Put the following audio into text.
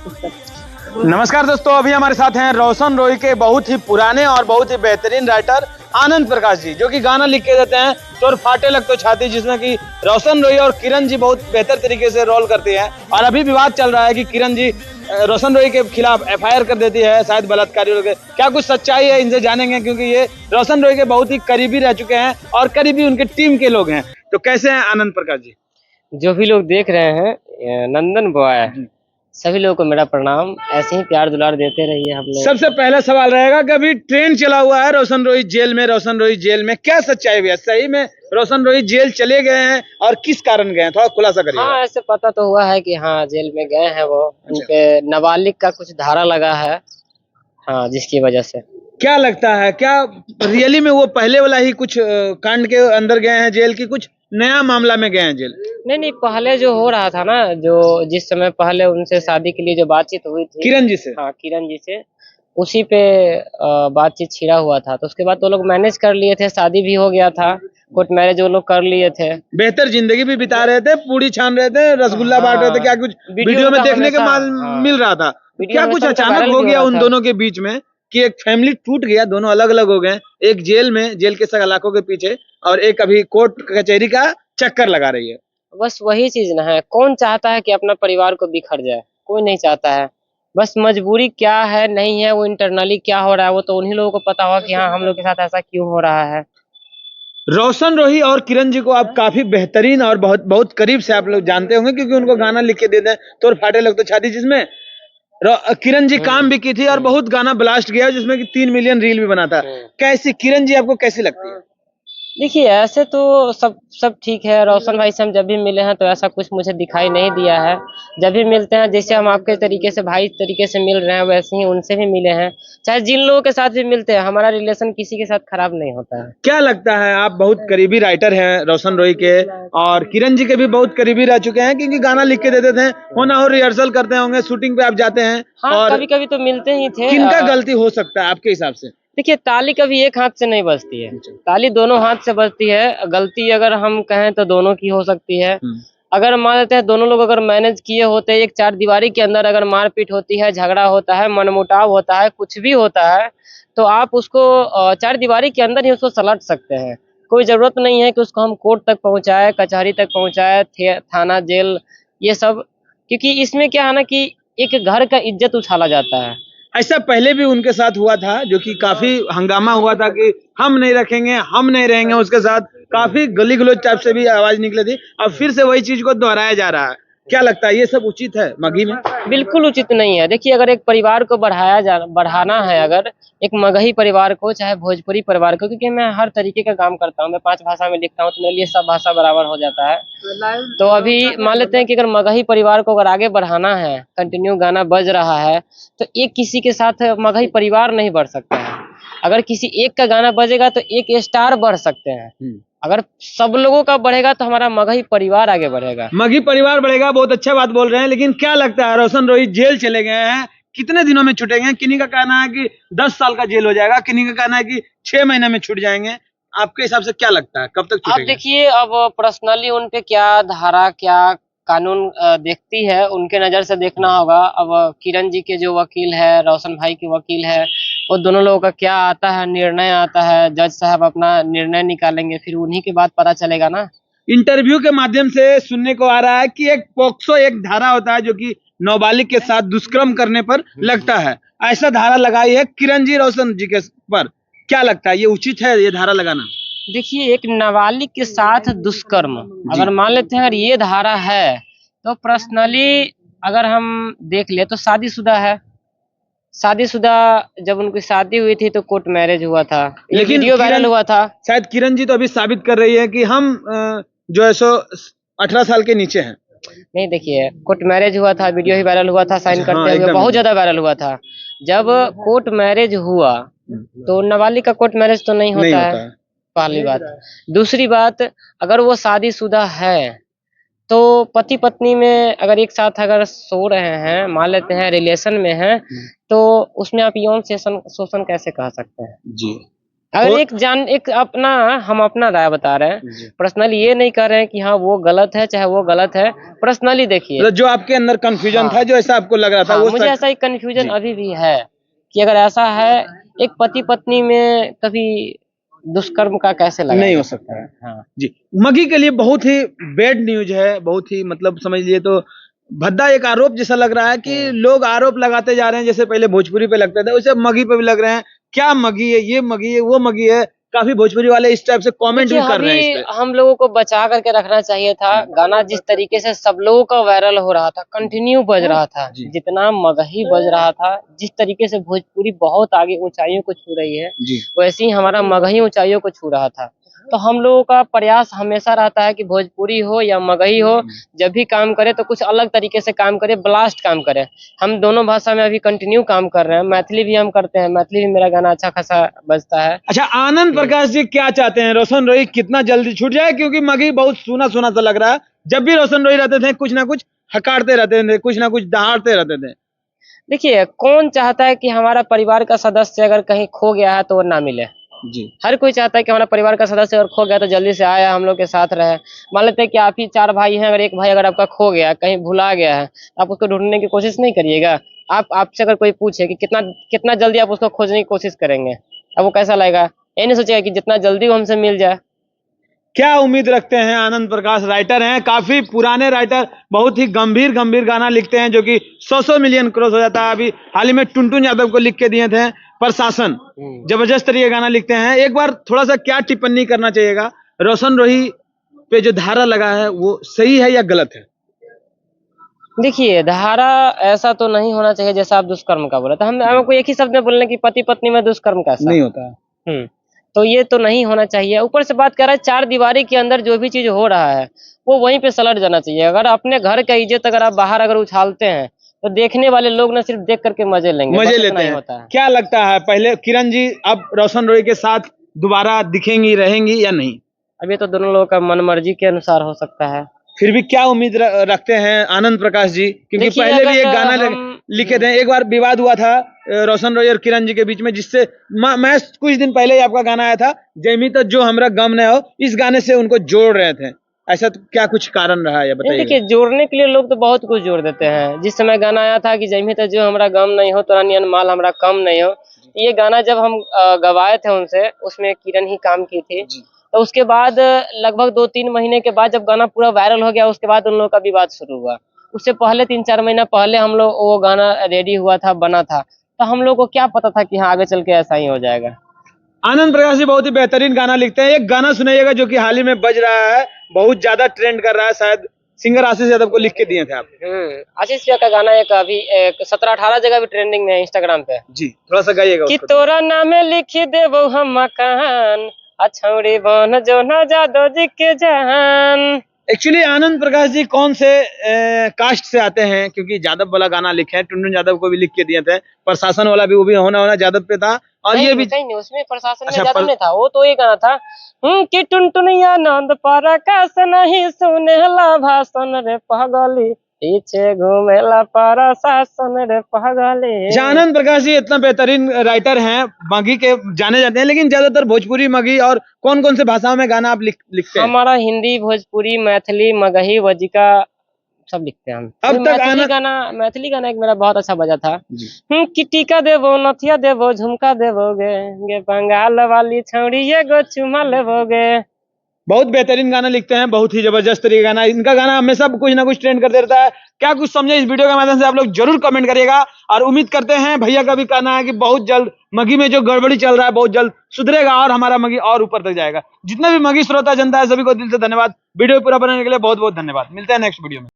नमस्कार दोस्तों, अभी हमारे साथ हैं रोशन रोई के बहुत ही पुराने और बहुत ही बेहतरीन राइटर आनंद प्रकाश जी, जो कि गाना लिख के देते हैं तो फाटे लग तो छाती, जिसमें कि रोशन रोई और किरण जी बहुत बेहतर तरीके से रोल करते हैं। और अभी विवाद चल रहा है कि किरण जी रोशन रोई के खिलाफ एफआईआर कर देती है शायद बलात्कारी लोग। क्या कुछ सच्चाई है, इनसे जानेंगे, क्योंकि ये रोशन रोई के बहुत ही करीबी रह चुके हैं और करीबी उनके टीम के लोग हैं। तो कैसे हैं आनंद प्रकाश जी? जो भी लोग देख रहे हैं, नंदन बॉय, सभी लोगों को मेरा प्रणाम। ऐसे ही प्यार दुलार देते रहिए हम लोग। सबसे पहला सवाल रहेगा कि अभी ट्रेंड चला हुआ है रोशन रोई जेल में, रोशन रोई जेल में, क्या सच्चाई है? सही में रोशन रोई जेल चले गए हैं और किस कारण गए हैं, थोड़ा खुलासा करिए। हाँ, ऐसे पता तो हुआ है कि हाँ जेल में गए हैं वो। उनपे नाबालिग का कुछ धारा लगा है, हाँ, जिसकी वजह से। क्या लगता है, क्या रियली में वो पहले वाला ही कुछ कांड के अंदर गए हैं जेल, की कुछ नया मामला में गए हैं जेल? नहीं, पहले जो हो रहा था ना, जो जिस समय पहले उनसे शादी के लिए जो बातचीत हुई थी किरण जी से, हाँ, किरण जी से, उसी पे बातचीत छिड़ा हुआ था। तो उसके बाद तो लोग मैनेज कर लिए थे, शादी भी हो गया था, कोर्ट मैरिज वो लोग कर लिए थे, बेहतर जिंदगी भी बिता रहे थे, पूड़ी छान रहे थे, रसगुल्ला बांट रहे थे, क्या कुछ वीडियो में देखने के मिल रहा था। क्या कुछ अचानक हो गया उन दोनों के बीच में कि एक फैमिली टूट गया, दोनों अलग अलग हो गए, एक जेल में, जेल के सलाखों के पीछे, और एक अभी कोर्ट कचहरी का चक्कर लगा रही है। बस वही चीज ना है। कौन चाहता है कि अपना परिवार को बिखर जाए? कोई नहीं चाहता है। बस मजबूरी क्या है, नहीं है, वो इंटरनली क्या हो रहा है वो तो उन्हीं लोगों को पता होगा कि हाँ, हम लोग के साथ ऐसा क्यों हो रहा है। रोशन रोही और किरण जी को आप काफी बेहतरीन और बहुत बहुत करीब से आप लोग जानते होंगे, क्योंकि उनको गाना लिख के देते हैं तो फाटे लग तो छाती, जिसमें किरण जी काम भी की थी और बहुत गाना ब्लास्ट गया, जिसमें कि 3 मिलियन रील भी बना था। कैसी किरण जी आपको कैसी लगती है? देखिए, ऐसे तो सब ठीक है। रोशन भाई से हम जब भी मिले हैं तो ऐसा कुछ मुझे दिखाई नहीं दिया है। जब भी मिलते हैं, जैसे हम आपके तरीके से भाई तरीके से मिल रहे हैं, वैसे ही उनसे भी मिले हैं। चाहे जिन लोगों के साथ भी मिलते हैं, हमारा रिलेशन किसी के साथ खराब नहीं होता है। क्या लगता है, आप बहुत करीबी राइटर हैं रोशन रोही के, और किरण जी के भी बहुत करीबी रह चुके हैं, क्योंकि गाना लिख के देते थे, हो ना हो रिहर्सल करते होंगे, शूटिंग पे आप जाते हैं। हाँ, और कभी कभी तो मिलते ही थे। किनका गलती हो सकता है आपके हिसाब से? देखिए, ताली कभी एक हाथ से नहीं बजती है, ताली दोनों हाथ से बजती है। गलती अगर हम कहें तो दोनों की हो सकती है। अगर मान लेते हैं दोनों लोग अगर मैनेज किए होते, एक चार दीवारी के अंदर अगर मारपीट होती है, झगड़ा होता है, मनमुटाव होता है, कुछ भी होता है, तो आप उसको चार दीवारी के अंदर ही उसको सलट सकते हैं। कोई जरूरत नहीं है कि उसको हम कोर्ट तक पहुंचाए, कचहरी तक पहुंचाए, थाना, जेल, ये सब। क्योंकि इसमें क्या है ना कि एक घर का इज्जत उछाला जाता है। ऐसा पहले भी उनके साथ हुआ था, जो कि काफी हंगामा हुआ था कि हम नहीं रखेंगे, हम नहीं रहेंगे उसके साथ, काफी गली गलोच टाइप से भी आवाज निकली थी। अब फिर से वही चीज को दोहराया जा रहा है। क्या लगता है, ये सब उचित है मगही में? बिल्कुल उचित नहीं है। देखिए, अगर एक परिवार को बढ़ाना है, अगर एक मगही परिवार को, चाहे भोजपुरी परिवार को, क्योंकि मैं हर तरीके का काम करता हूँ, मैं 5 भाषा में लिखता हूँ, तो मेरे लिए सब भाषा बराबर हो जाता है। तो अभी मान लेते हैं कि अगर मगही परिवार को अगर आगे बढ़ाना है, कंटिन्यू गाना बज रहा है, तो एक किसी के साथ मगही परिवार नहीं बढ़ सकता है। अगर किसी एक का गाना बजेगा तो एक स्टार बढ़ सकते हैं। अगर सब लोगों का बढ़ेगा तो हमारा मगही परिवार आगे बढ़ेगा, मगही परिवार बढ़ेगा। बहुत अच्छा बात बोल रहे हैं, लेकिन क्या लगता है, रोशन रोही जेल चले गए हैं, कितने दिनों में छूटेंगे? किन्हीं का कहना है कि 10 साल का जेल हो जाएगा, किन्हीं का कहना है कि 6 महीने में छूट जाएंगे। आपके हिसाब से क्या लगता है, कब तक आप छूटेंगे? देखिए, अब पर्सनली उन पे क्या धारा, क्या कानून देखती है, उनके नजर से देखना होगा। अब किरण जी के जो वकील है, रोशन भाई के वकील है, वो दोनों लोगों का क्या आता है, निर्णय आता है, जज साहब अपना निर्णय निकालेंगे, फिर उन्हीं के बाद पता चलेगा ना। इंटरव्यू के माध्यम से सुनने को आ रहा है कि एक पोक्सो एक धारा होता है, जो कि नाबालिग के साथ दुष्कर्म करने पर लगता है। ऐसा धारा लगाई है किरण जी रोशन जी के पर। क्या लगता है, ये उचित है ये धारा लगाना? देखिए, एक नाबालिग के साथ दुष्कर्म, अगर मान लेते हैं अगर ये धारा है, तो पर्सनली अगर हम देख ले तो शादीशुदा है। शादीशुदा, जब उनकी शादी हुई थी तो कोर्ट मैरिज हुआ था, लेकिन वीडियो वायरल हुआ था। शायद किरण जी तो अभी साबित कर रही है कि हम जो है सो 18 साल के नीचे हैं। नहीं, देखिए, कोर्ट मैरिज हुआ था, वीडियो ही वायरल हुआ था, साइन हाँ, करते हुए बहुत ज्यादा वायरल हुआ था। जब कोर्ट मैरिज हुआ तो नाबालिग का कोर्ट मैरिज तो नहीं होता है, पहली बात। दूसरी बात, अगर वो शादीशुदा है तो पति पत्नी में अगर एक साथ अगर सो रहे हैं, मान लेते हैं रिलेशन में हैं, तो उसमें आप यौन शोषण कैसे कह सकते हैं? जी, अगर एक अपना हम अपना राय बता रहे हैं, पर्सनली ये नहीं कर रहे हैं कि हाँ वो गलत है चाहे वो गलत है। पर्सनली देखिए, मतलब जो आपके अंदर कंफ्यूजन था, जो ऐसा आपको लग रहा था, हाँ, वो मुझे ऐसा ही कंफ्यूजन अभी भी है कि अगर ऐसा है, एक पति पत्नी में कभी दुष्कर्म का कैसे लगा नहीं हो सकता है। हाँ जी, मगी के लिए बहुत ही बैड न्यूज है, बहुत ही मतलब समझ लिए तो भद्दा एक आरोप जैसा लग रहा है कि लोग आरोप लगाते जा रहे हैं, जैसे पहले भोजपुरी पे लगते थे वैसे मगी पे भी लग रहे हैं। क्या मगी है, ये मगी है, वो मगी है, काफी भोजपुरी वाले इस टाइप से कमेंट भी कर रहे हैं इस पे। हम लोगों को बचा करके रखना चाहिए था। गाना जिस तरीके से सब लोगों का वायरल हो रहा था, कंटिन्यू बज रहा था, जितना मगही बज रहा था, जिस तरीके से भोजपुरी बहुत आगे ऊंचाइयों को छू रही है, वैसे ही हमारा मगही ऊंचाइयों को छू रहा था। तो हम लोगों का प्रयास हमेशा रहता है कि भोजपुरी हो या मगही हो, जब भी काम करे तो कुछ अलग तरीके से काम करे, ब्लास्ट काम करे। हम दोनों भाषा में अभी कंटिन्यू काम कर रहे हैं, मैथिली भी हम करते हैं, मैथिली भी मेरा गाना अच्छा खासा बजता है। अच्छा, आनंद प्रकाश जी क्या चाहते हैं, रोशन रोही कितना जल्दी छूट जाए? क्योंकि मगी बहुत सुना सुना सा लग रहा है, जब भी रोशन रोही रहते थे कुछ ना कुछ हकारते रहते थे, कुछ ना कुछ दहाड़ते रहते थे। देखिए, कौन चाहता है कि हमारा परिवार का सदस्य अगर कहीं खो गया है तो वो ना मिले? जी, हर कोई चाहता है कि हमारा परिवार का सदस्य अगर खो गया तो जल्दी से आया, हम लोग के साथ रहे। मान लेते हैं कि आप ही 4 भाई हैं, अगर एक भाई अगर आपका खो गया, कहीं भुला गया है, आप उसको ढूंढने की कोशिश नहीं करिएगा? आपसे अगर कोई पूछे कि कितना जल्दी आप उसको खोजने की कोशिश करेंगे, अब वो कैसा लगेगा? ये नहीं सोचेगा कि जितना जल्दी वो हमसे मिल जाए। क्या उम्मीद रखते हैं? आनंद प्रकाश राइटर हैं, काफी पुराने राइटर, बहुत ही गंभीर गंभीर गाना लिखते हैं जो कि 100 मिलियन क्रॉस हो जाता है। अभी हाल ही में टुनटुन यादव को लिख के दिए थे प्रशासन, जबरदस्त तरीके गाना लिखते हैं। एक बार थोड़ा सा क्या टिप्पणी करना चाहिएगा, रोशन रोही पे जो धारा लगा है वो सही है या गलत है? देखिए, धारा ऐसा तो नहीं होना चाहिए जैसा आप दुष्कर्म का बोले, तो हम हमको एक ही शब्द में बोलने की पति पत्नी में दुष्कर्म कैसा नहीं होता है। तो ये तो नहीं होना चाहिए। ऊपर से बात कर रहा है 4 दीवारी के अंदर जो भी चीज हो रहा है वो वहीं पे सलट जाना चाहिए। अगर अपने घर का इज्जत अगर आप बाहर अगर उछालते हैं तो देखने वाले लोग ना सिर्फ देख करके मजे लेंगे, मजे लेते हैं। होता है। क्या लगता है, पहले किरण जी अब रोशन रोही के साथ दोबारा दिखेंगी, रहेंगी या नहीं? अब ये तो दोनों लोगों का मन मर्जी के अनुसार हो सकता है। फिर भी क्या उम्मीद रखते हैं आनंद प्रकाश जी? क्योंकि पहले भी एक गाना लिखे थे, एक बार विवाद हुआ था रोशन रोही और किरण जी के बीच में, जिससे मैं कुछ दिन पहले ही आपका गाना आया था जयमी तो जो हमरा गम न हो, इस गाने से उनको जोड़ रहे थे। ऐसा तो क्या कुछ कारण रहा है बताइए? देखिए, जोड़ने के लिए लोग तो बहुत कुछ जोड़ देते हैं। जिस समय गाना आया था कि जयमी तो जो हमरा गम नहीं हो, तोरा नियन माल हमरा कम नहीं हो, ये गाना जब हम गवाए थे उनसे, उसमें किरण ही काम की थी। तो उसके बाद लगभग 2-3 महीने के बाद जब गाना पूरा वायरल हो गया, उसके बाद उन लोगों का विवाद शुरू हुआ। उससे पहले 3-4 महीना पहले हम लोग वो गाना रेडी हुआ था, बना था, तो हम लोग को क्या पता था कि हाँ आगे चल के ऐसा ही हो जाएगा। आनंद प्रकाश जी बहुत ही बेहतरीन गाना लिखते हैं। एक गाना सुनाइएगा जो कि हाल ही में बज रहा है, बहुत ज्यादा ट्रेंड कर रहा है, शायद सिंगर आशीष यादव को लिख के दिए थे आप। आशीष भैया का गाना एक अभी 17-18 जगह भी ट्रेंडिंग में है इंस्टाग्राम पे। जी, थोड़ा सा गाइएगा। कि तोरा नामे लिखी देबो हम मकान, अछौड़ी बन जो न जादो जी के जान। एक्चुअली आनंद प्रकाश जी कौन से कास्ट से आते हैं? क्योंकि यादव वाला गाना लिखे हैं, टुनटुन यादव को भी लिख के दिए थे, प्रशासन वाला भी वो भी होना यादव पे था, और ये भी नहीं, उसमें प्रशासन में यादव नहीं था, वो तो ये गाना था कि टुनटुनिया नंद पर कास नहीं सुनेला भाषण रे पगली, पीछे घूमेला प्रशासन रे पगली। आनंद प्रकाश जी इतना बेहतरीन राइटर हैं, मगी के जाने जाते हैं, लेकिन ज्यादातर भोजपुरी, मगी और कौन कौन से भाषाओं में गाना आप लिखते हैं? हमारा हिंदी, भोजपुरी, मैथिली, मगही, वजिका सब लिखते हैं हम। अब तक मैथिली गाना एक मेरा बहुत अच्छा बजा था कि टीका देवो, नथिया देवो, झुमका देवोगे, गे बंगाल वाली छौड़ी ये गो चुमा लेवोगे। बहुत बेहतरीन गाना लिखते हैं, बहुत ही जबरदस्त तरीके का गाना। इनका गाना हमेशा कुछ ना कुछ ट्रेंड करते रहता है। क्या कुछ समझे इस वीडियो के माध्यम से आप लोग जरूर कमेंट करिएगा, और उम्मीद करते हैं भैया का भी कहना है कि बहुत जल्द मगी में जो गड़बड़ी चल रहा है बहुत जल्द सुधरेगा और हमारा मगी और ऊपर तक जाएगा। जितने भी मगी श्रोता जनता है सभी को दिल से धन्यवाद। वीडियो पूरा बनाने के लिए बहुत बहुत धन्यवाद। मिलते हैं नेक्स्ट वीडियो में।